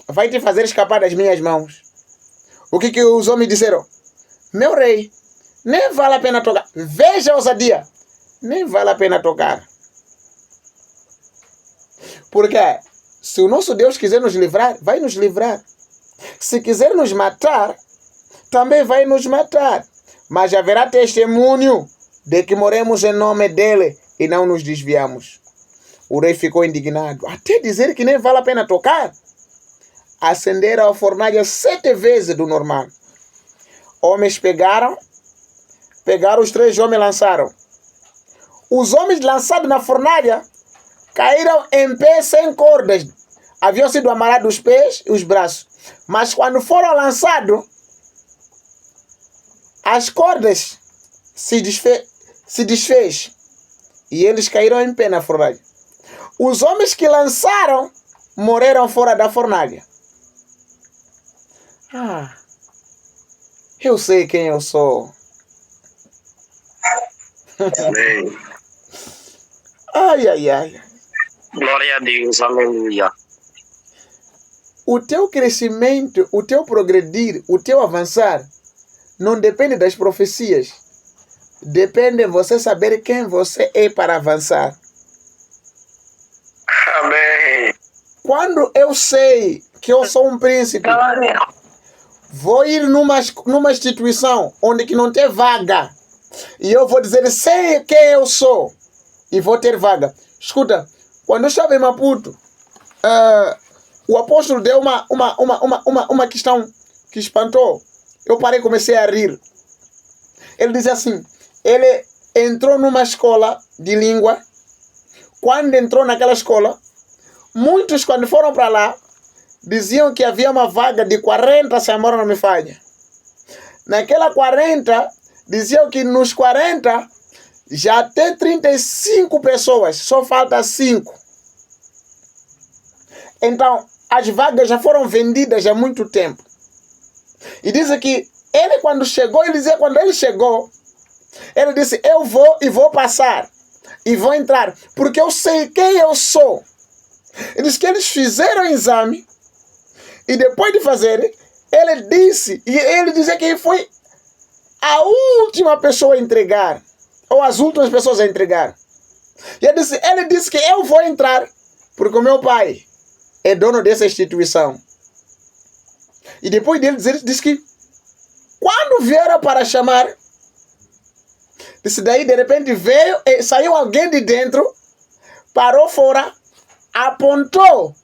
vai te fazer escapar das minhas mãos. O que os homens disseram? Meu rei, nem vale a pena tocar. Veja a ousadia. Nem vale a pena tocar. Porque se o nosso Deus quiser nos livrar, vai nos livrar. Se quiser nos matar, também vai nos matar. Mas haverá testemunho de que moremos em nome dele e não nos desviamos. O rei ficou indignado, até dizer que nem vale a pena tocar. Acenderam a fornalha 7 vezes do normal. Homens pegaram os 3 homens e lançaram. Os homens lançados na fornalha caíram em pé sem cordas. Haviam sido amarrados os pés e os braços. Mas quando foram lançados, as cordas se desfez e eles caíram em pé na fornalha. Os homens que lançaram morreram fora da fornalha. Ah, eu sei quem eu sou. Amém. Ai, ai, ai. Glória a Deus, aleluia. O teu crescimento, o teu progredir, o teu avançar não depende das profecias. Depende de você saber quem você é para avançar. Amém. Quando eu sei que eu sou um príncipe, vou ir numa instituição onde que não tem vaga. E eu vou dizer, sei quem eu sou. E vou ter vaga. Escuta, quando eu estava em Maputo, o apóstolo deu uma questão que espantou. Eu parei e comecei a rir. Ele diz assim, ele entrou numa escola de língua. Quando entrou naquela escola, muitos quando foram para lá, diziam que havia uma vaga de 40, se a memória não me falha. Naquela 40, diziam que nos 40 já tem 35 pessoas, só falta 5. Então, as vagas já foram vendidas há muito tempo. E dizem que ele quando chegou, quando ele chegou, ele disse, eu vou passar e vou entrar, porque eu sei quem eu sou. Ele disse que eles fizeram o exame e depois de fazer, ele dizia que ele foi a última pessoa a entregar, ou as últimas pessoas a entregar. E ele disse que eu vou entrar, porque o meu pai é dono dessa instituição. E depois dele disse que quando vieram para chamar, disse daí de repente saiu alguém de dentro, parou fora, apontou,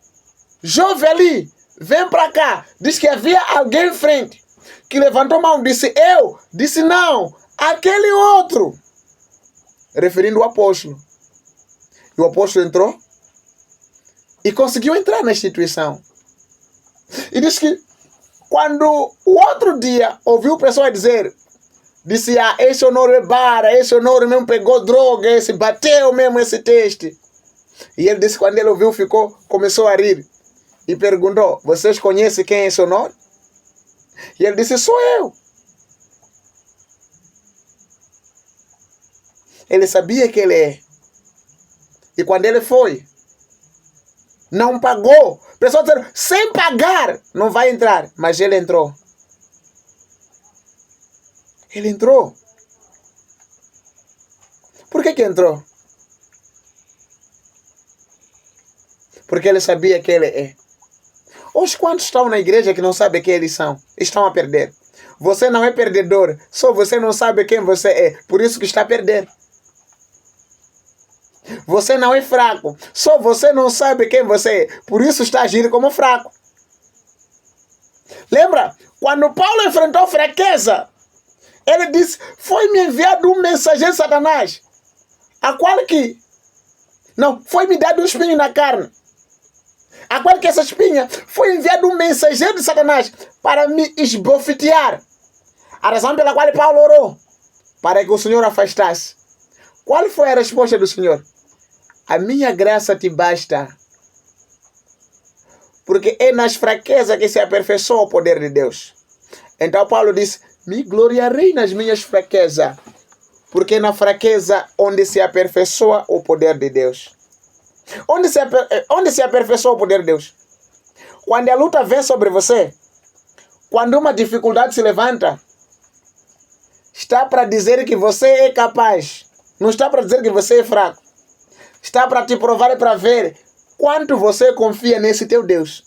jovem ali, vem para cá. Diz que havia alguém em frente, que levantou a mão, disse eu, disse não, aquele outro, referindo o apóstolo. E o apóstolo entrou e conseguiu entrar na instituição. E diz que quando o outro dia ouviu o pessoal dizer, disse, esse honor é bara, esse honor mesmo pegou droga, esse bateu mesmo esse teste. E ele disse, quando ele ouviu, começou a rir. E perguntou, vocês conhecem quem é esse honor? E ele disse, sou eu. Ele sabia que ele é. E quando ele foi, não pagou. Pessoas disseram, sem pagar, não vai entrar. Mas ele entrou. Ele entrou. Por que entrou? Porque ele sabia que ele é. Os quantos estão na igreja que não sabem quem eles são, estão a perder. Você não é perdedor, só você não sabe quem você é, por isso que está a perder. Você não é fraco, só você não sabe quem você é, por isso está agindo como fraco. Lembra? Quando Paulo enfrentou fraqueza, ele disse, foi-me enviado um mensageiro de Satanás, a qual que... Não, foi-me dado um espinho na carne. A qual que essa espinha foi enviado um mensageiro de Satanás para me esbofetear. A razão pela qual Paulo orou, para que o Senhor afastasse. Qual foi a resposta do Senhor? A minha graça te basta. Porque é nas fraquezas que se aperfeiçoa o poder de Deus. Então Paulo disse, me gloriarei nas minhas fraquezas. Porque é na fraqueza onde se aperfeiçoa o poder de Deus. Onde se aperfeiçoa o poder de Deus? Quando a luta vem sobre você, quando uma dificuldade se levanta, está para dizer que você é capaz. Não está para dizer que você é fraco. Está para te provar e para ver quanto você confia nesse teu Deus.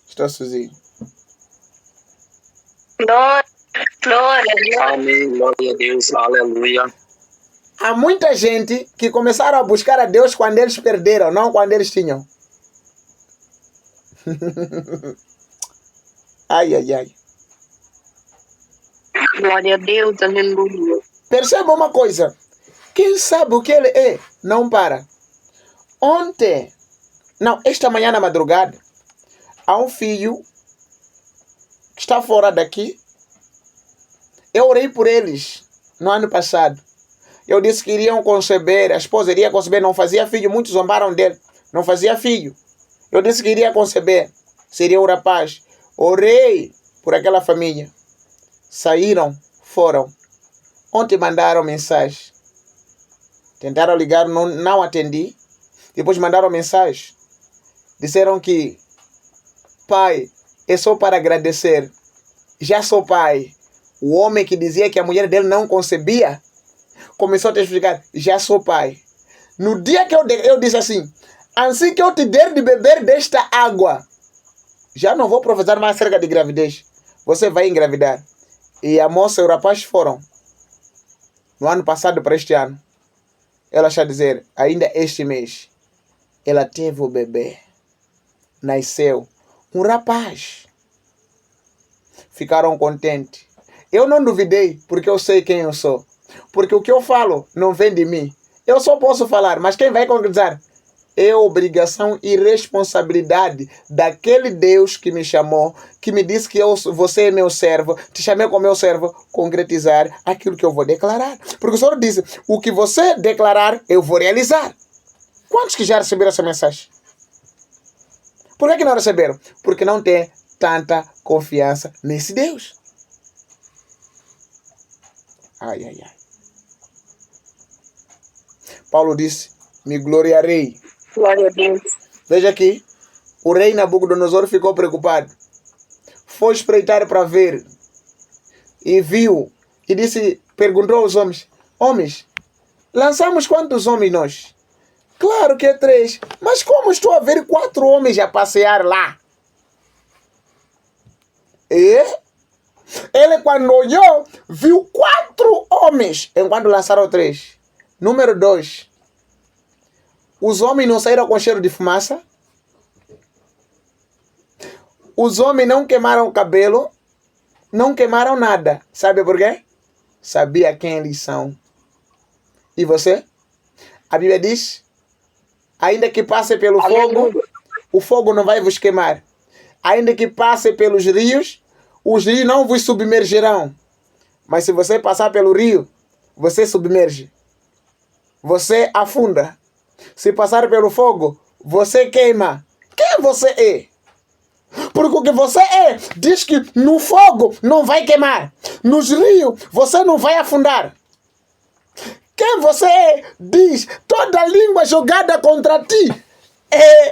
Estou sozinho. Glória a Deus. Amém, glória a Deus, aleluia. Há muita gente que começaram a buscar a Deus quando eles perderam, não quando eles tinham. Ai. Glória a Deus, aleluia. Perceba uma coisa. Quem sabe o que ele é, não para. Esta manhã na madrugada, há um filho que está fora daqui. Eu orei por eles no ano passado. Eu disse que iriam conceber, a esposa iria conceber, não fazia filho, muitos zombaram dele, não fazia filho. Eu disse que iria conceber, seria um rapaz. Orei por aquela família. Saíram, foram. Ontem mandaram mensagem. Tentaram ligar, não atendi. Depois mandaram mensagem. Disseram que, pai, é só para agradecer. Já sou pai. O homem que dizia que a mulher dele não concebia, começou a testificar, já sou pai. No dia que eu disse assim, assim que eu te der de beber desta água, já não vou profetizar mais acerca de gravidez. Você vai engravidar. E a moça e o rapaz foram. no ano passado para este ano, ela está a dizer, ainda este mês, ela teve o bebê. Nasceu um rapaz. Ficaram contentes. Eu não duvidei, porque eu sei quem eu sou. Porque o que eu falo não vem de mim. Eu só posso falar, mas quem vai concretizar? É obrigação e responsabilidade daquele Deus que me chamou, que me disse que você é meu servo, te chamei como meu servo, concretizar aquilo que eu vou declarar. Porque o Senhor disse, o que você declarar, eu vou realizar. Quantos que já receberam essa mensagem? Por que não receberam? Porque não tem tanta confiança nesse Deus. Ai, ai, ai. Paulo disse, me gloriarei. Glória a Deus. Veja aqui, o rei Nabucodonosor ficou preocupado. Foi espreitar para ver. E viu. E disse, perguntou aos homens, homens, lançamos quantos homens nós? Claro que é 3. Mas como estou a ver 4 homens a passear lá? E ele quando olhou, viu 4 homens, enquanto lançaram 3. Número 2. Os homens não saíram com cheiro de fumaça. Os homens não queimaram o cabelo. Não queimaram nada. Sabe por quê? Sabia quem eles são. E você? A Bíblia diz, ainda que passe pelo fogo, o fogo não vai vos queimar. Ainda que passe pelos rios, os rios não vos submergerão. Mas se você passar pelo rio, você submerge. Você afunda. Se passar pelo fogo, você queima. Quem você é? Porque o que você é, diz que no fogo não vai queimar. Nos rios, você não vai afundar. Quem você é, diz, toda língua jogada contra ti,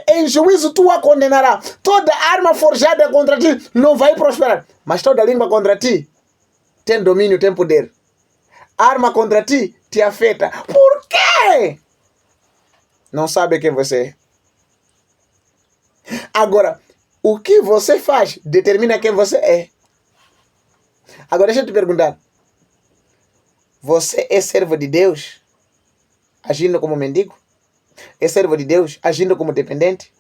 em juízo tu a condenará. Toda arma forjada contra ti não vai prosperar. Mas toda língua contra ti tem domínio, tem poder. Arma contra ti te afeta. Por quê? Não sabe quem você é. Agora, o que você faz determina quem você é. Agora deixa eu te perguntar. Você é servo de Deus agindo como mendigo? É servo de Deus agindo como dependente?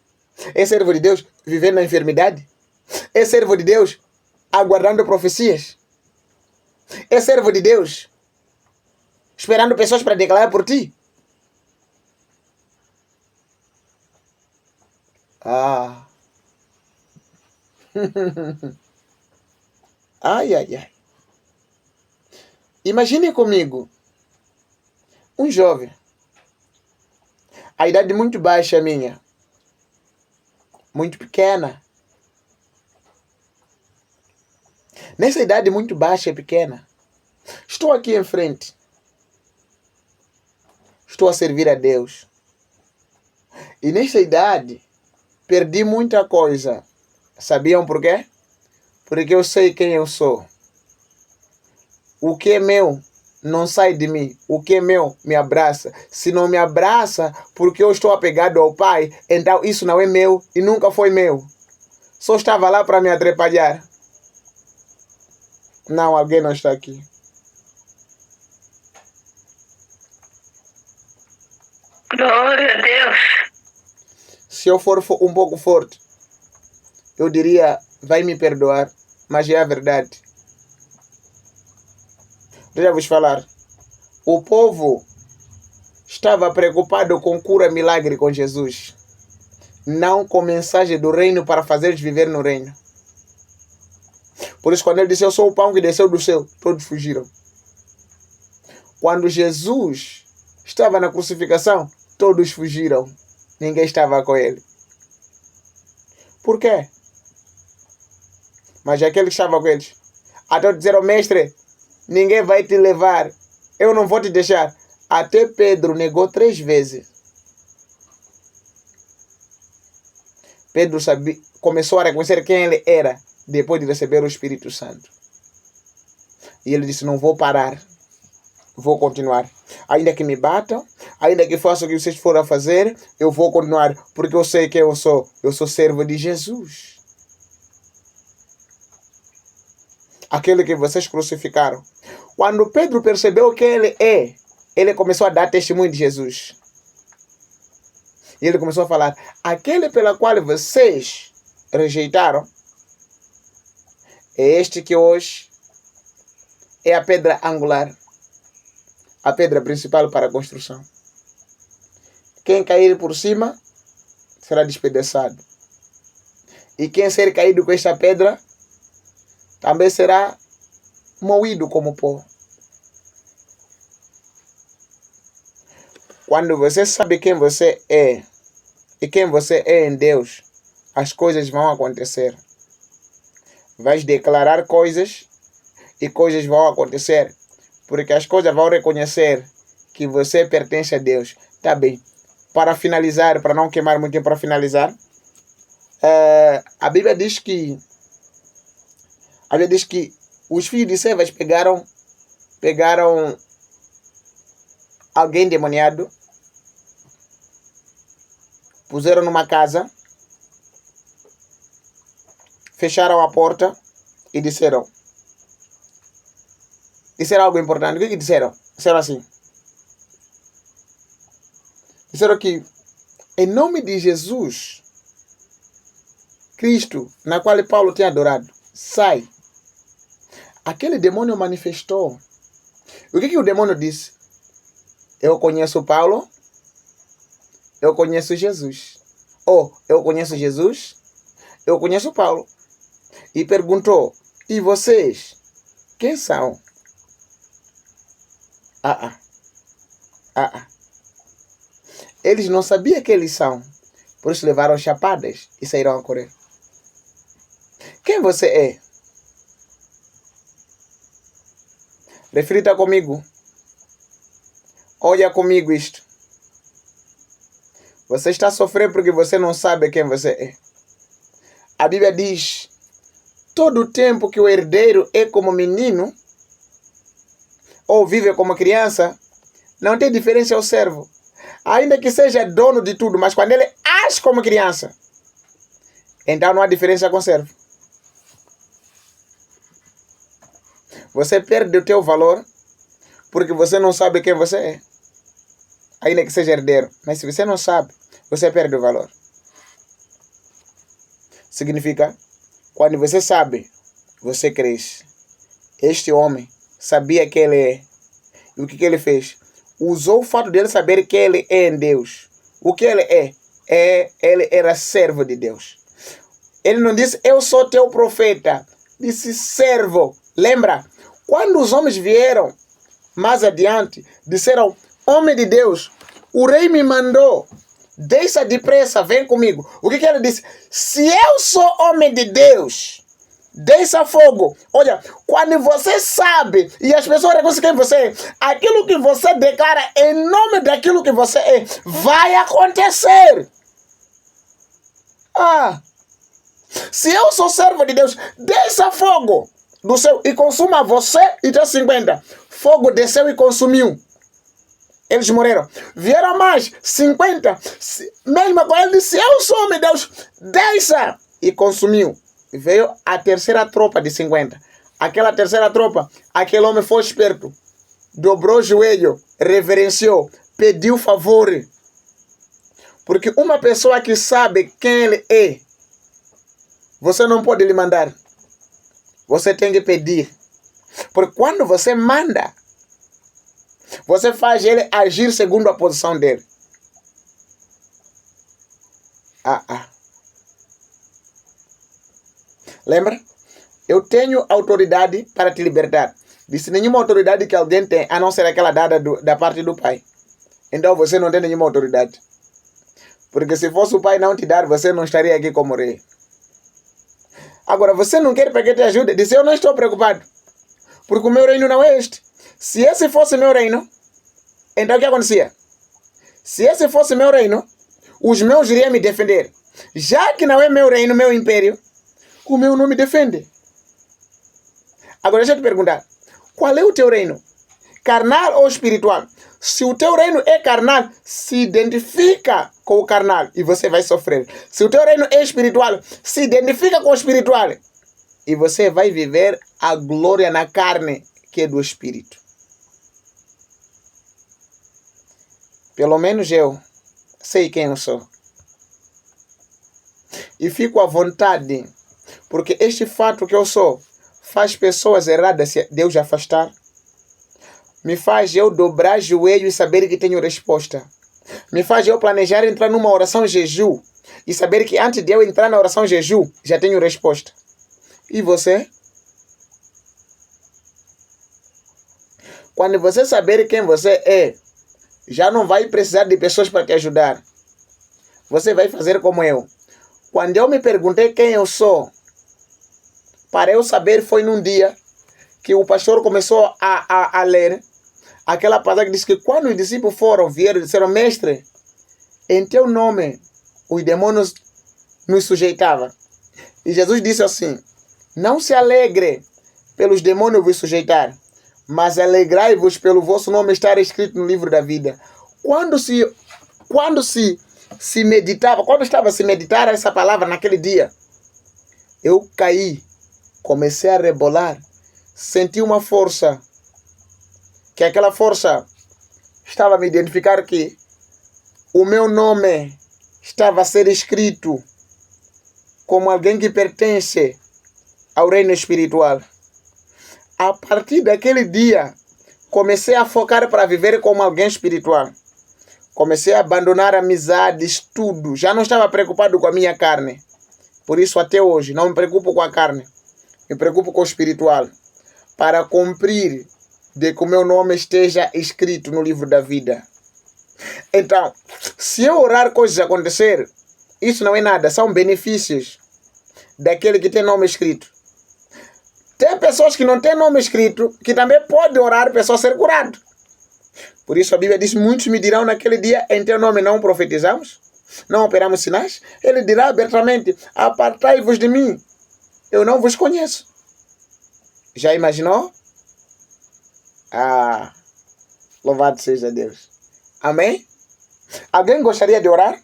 É servo de Deus vivendo na enfermidade? É servo de Deus aguardando profecias? É servo de Deus esperando pessoas para declarar por ti? Ah. Ai, ai, ai. Imagine comigo um jovem, a idade muito baixa minha, muito pequena. Nessa idade muito baixa e pequena, estou aqui em frente. Estou a servir a Deus. E nessa idade, perdi muita coisa. Sabiam por quê? Porque eu sei quem eu sou. O que é meu não sai de mim. O que é meu me abraça. Se não me abraça porque eu estou apegado ao Pai, então isso não é meu e nunca foi meu. Só estava lá para me atrapalhar. Não, alguém não está aqui. Glória a Deus. Se eu for um pouco forte, eu diria, vai me perdoar, mas é a verdade. Deixa eu vos falar. O povo estava preocupado com cura milagre com Jesus, não com mensagem do reino para fazer-os viver no reino. Por isso, quando ele disse, eu sou o pão que desceu do céu, todos fugiram. Quando Jesus estava na crucificação, todos fugiram. Ninguém estava com ele. Por quê? Mas aquele que estava com eles, até disseram, mestre, ninguém vai te levar. Eu não vou te deixar. Até Pedro negou 3 vezes. Pedro começou a reconhecer quem ele era depois de receber o Espírito Santo. E ele disse, não vou parar. Vou continuar. Ainda que me batam, ainda que façam o que vocês forem a fazer, eu vou continuar. Porque eu sei quem eu sou. Eu sou servo de Jesus. Aquele que vocês crucificaram. Quando Pedro percebeu que ele começou a dar testemunho de Jesus. E ele começou a falar: aquele pela qual vocês rejeitaram, é este que hoje é a pedra angular, a pedra principal para a construção. Quem cair por cima será despedaçado. E quem ser caído com esta pedra também será moído como pó. Quando você sabe quem você é e quem você é em Deus, as coisas vão acontecer. Vais declarar coisas e coisas vão acontecer, porque as coisas vão reconhecer que você pertence a Deus. Tá bem. Para finalizar, para não queimar muito tempo para finalizar, a Bíblia diz que os filhos de Sevas pegaram alguém demoniado, puseram numa casa, fecharam a porta e disseram algo importante. O que disseram? Disseram assim. Disseram que em nome de Jesus Cristo, na qual Paulo tinha adorado, sai. Aquele demônio manifestou. O que o demônio disse? Eu conheço Paulo, eu conheço Jesus. Eu conheço Jesus, eu conheço Paulo. E perguntou: e vocês? Quem são? Eles não sabiam quem eles são. Por isso levaram chapadas e saíram a correr. Quem você é? Reflita comigo. Olha comigo isto. Você está sofrendo porque você não sabe quem você é. A Bíblia diz: todo o tempo que o herdeiro é como menino ou vive como criança, não tem diferença ao servo. Ainda que seja dono de tudo, mas quando ele age como criança, então não há diferença com o servo. Você perde o teu valor porque você não sabe quem você é. Ainda que seja herdeiro. Mas se você não sabe, você perde o valor. Significa, quando você sabe, você cresce. Este homem sabia que ele é. E o que ele fez? Usou o fato dele saber que ele é em Deus. O que ele é? Ele era servo de Deus. Ele não disse: eu sou teu profeta. Disse: servo. Lembra? Quando os homens vieram mais adiante, disseram: homem de Deus, o rei me mandou. Deixa depressa, vem comigo. O que ele disse? Se eu sou homem de Deus, deixa fogo. Olha, quando você sabe e as pessoas reconhecem quem você é, aquilo que você declara em nome daquilo que você é, vai acontecer. Se eu sou servo de Deus, deixa fogo do céu e consuma você e teus 50. Fogo desceu e consumiu. Eles morreram. Vieram mais 50. Mesmo com ele disse: eu sou homem de Deus, deixa. E consumiu. Veio a terceira tropa de 50. Aquela terceira tropa, aquele homem foi esperto. Dobrou o joelho, reverenciou, pediu favor. Porque uma pessoa que sabe quem ele é, você não pode lhe mandar. Você tem que pedir. Porque quando você manda, você faz ele agir segundo a posição dele. Lembra? Eu tenho autoridade para te libertar. Disse: nenhuma autoridade que alguém tem, a não ser aquela dada da parte do Pai. Então você não tem nenhuma autoridade. Porque se fosse o Pai não te dar, você não estaria aqui como rei. Agora, você não quer para que te ajude? Disse: eu não estou preocupado. Porque o meu reino não é este. Se esse fosse meu reino, então o que acontecia? Se esse fosse meu reino, os meus iriam me defender. Já que não é meu reino, meu império, o meu não me defende. Agora deixa eu te perguntar. Qual é o teu reino? Carnal ou espiritual? Se o teu reino é carnal, se identifica com o carnal e você vai sofrer. Se o teu reino é espiritual, se identifica com o espiritual e você vai viver a glória na carne que é do Espírito. Pelo menos eu sei quem eu sou. E fico à vontade, porque este fato que eu sou faz pessoas erradas se Deus afastar. Me faz eu dobrar joelho e saber que tenho resposta. Me faz eu planejar entrar numa oração jejum e saber que antes de eu entrar na oração jejum, já tenho resposta. E você? Quando você saber quem você é, já não vai precisar de pessoas para te ajudar. Você vai fazer como eu. Quando eu me perguntei quem eu sou, para eu saber, foi num dia que o pastor começou a ler aquela passagem que diz que quando os discípulos vieram e disseram, mestre, em teu nome os demônios nos sujeitavam. E Jesus disse assim, não se alegre pelos demônios vos sujeitar, mas alegrai-vos pelo vosso nome estar escrito no livro da vida. Quando estava a se meditar essa palavra naquele dia, eu caí, comecei a rebolar, senti uma força, que aquela força estava a me identificar que o meu nome estava a ser escrito como alguém que pertence ao reino espiritual. A partir daquele dia, comecei a focar para viver como alguém espiritual. Comecei a abandonar amizades, tudo. Já não estava preocupado com a minha carne. Por isso, até hoje, não me preocupo com a carne. Me preocupo com o espiritual. Para cumprir de que o meu nome esteja escrito no livro da vida. Então, se eu orar coisas acontecer, isso não é nada. São benefícios daquele que tem nome escrito. Tem pessoas que não têm nome escrito, que também podem orar para a pessoa ser curada. Por isso a Bíblia diz, muitos me dirão naquele dia, em teu nome não profetizamos, não operamos sinais. Ele dirá abertamente, apartai-vos de mim, eu não vos conheço. Já imaginou? Louvado seja Deus. Amém? Alguém gostaria de orar?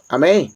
Amém?